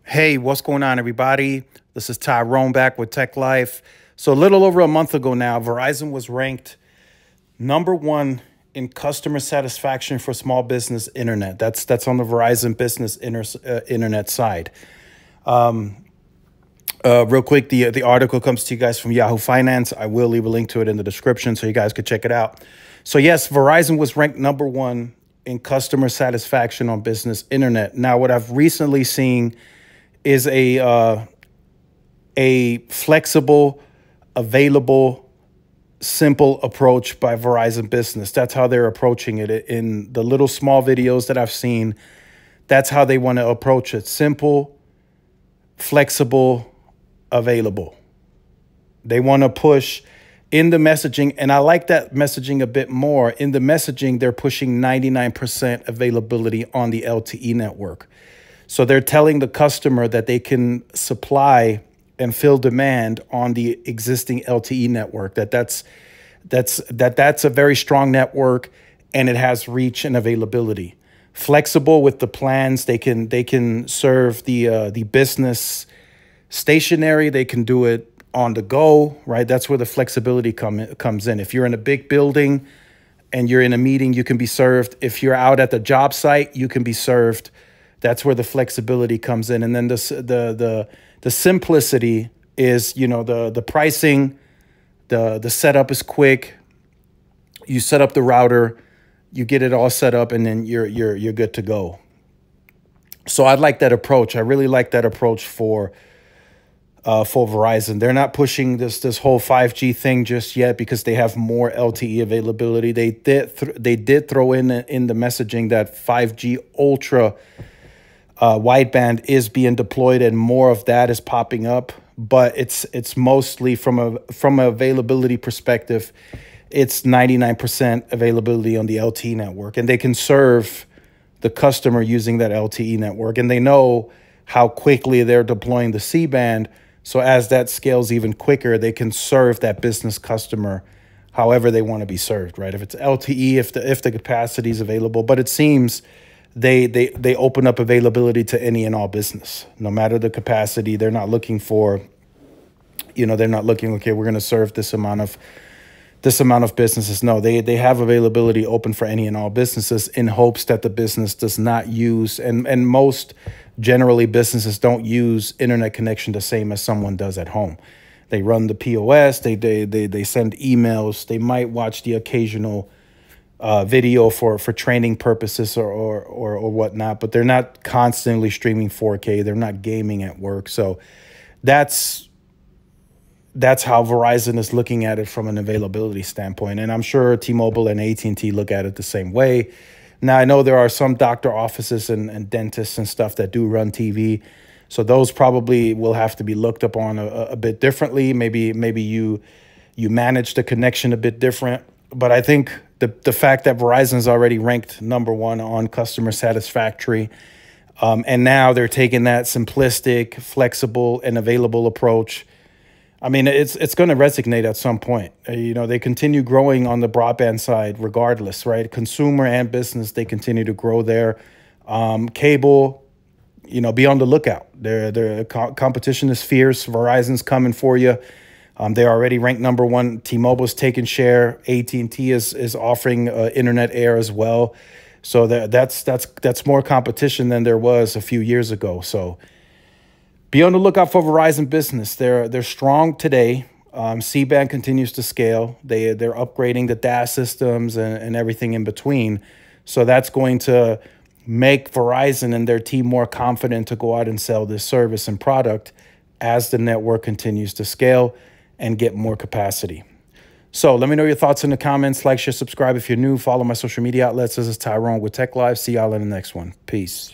Hey, what's going on, everybody? This is Tyrone back with Tech Life. So a little over a month ago now, Verizon was ranked #1 in customer satisfaction for small business internet. That's on the Verizon Business Internet side. Real quick, the article comes to you guys from Yahoo Finance. I will leave a link to it in the description so you guys could check it out. So yes, Verizon was ranked #1 in customer satisfaction on business internet. Now, what I've recently seen is a flexible, available, simple approach by Verizon Business. That's how they're approaching it in the little small videos that I've seen. That's how they want to approach it. Simple, flexible, available. They want to push in the messaging, and I like that messaging a bit more. In the messaging, they're pushing 99% availability on the LTE network. So they're telling the customer that they can supply and fill demand on the existing LTE network. That's a very strong network, and it has reach and availability. Flexible with the plans, they can serve the business stationary. They can do it on the go, right? That's where the flexibility comes in. If you're in a big building and you're in a meeting, you can be served. If you're out at the job site, you can be served. That's where the flexibility comes in. And then the simplicity is, the pricing, the setup is quick. You set up the router, you get it all set up, and then you're good to go. So I like that approach. I really like that approach for Verizon. They're not pushing this whole 5G thing just yet because they have more LTE availability. They did throw in the messaging that 5G Ultra wideband is being deployed, and more of that is popping up. But it's mostly from an availability perspective, it's 99% availability on the LTE network, and they can serve the customer using that LTE network, and they know how quickly they're deploying the C-band. So as that scales even quicker, they can serve that business customer however they want to be served, right? If it's LTE, if the capacity is available. But it seems they open up availability to any and all business, no matter the capacity. They're not looking for, okay, we're going to serve this amount of businesses. No, they have availability open for any and all businesses in hopes that the business does not use, and most generally businesses don't use internet connection the same as someone does at home. They run the POS, they send emails, they might watch the occasional video for training purposes or whatnot, but they're not constantly streaming 4K. They're not gaming at work. So that's how Verizon is looking at it from an availability standpoint. And I'm sure T-Mobile and AT&T look at it the same way. Now, I know there are some doctor offices and dentists and stuff that do run TV. So those probably will have to be looked upon a bit differently. Maybe you manage the connection a bit different. But I think the fact that Verizon is already ranked #1 on customer satisfactory, and now they're taking that simplistic, flexible, and available approach. I mean, it's going to resonate at some point. They continue growing on the broadband side regardless, right? Consumer and business, they continue to grow there. Cable, be on the lookout. Their competition is fierce. Verizon's coming for you. They're already ranked #1. T-Mobile's taking share. AT&T is offering internet air as well. So that's more competition than there was a few years ago. So be on the lookout for Verizon Business. They're strong today. C-band continues to scale. They're upgrading the DAS systems and everything in between. So that's going to make Verizon and their team more confident to go out and sell this service and product as the network continues to scale and get more capacity. So let me know your thoughts in the comments. Like, share, subscribe if you're new. Follow my social media outlets. This is Tyrone with Tech Live. See y'all in the next one. Peace.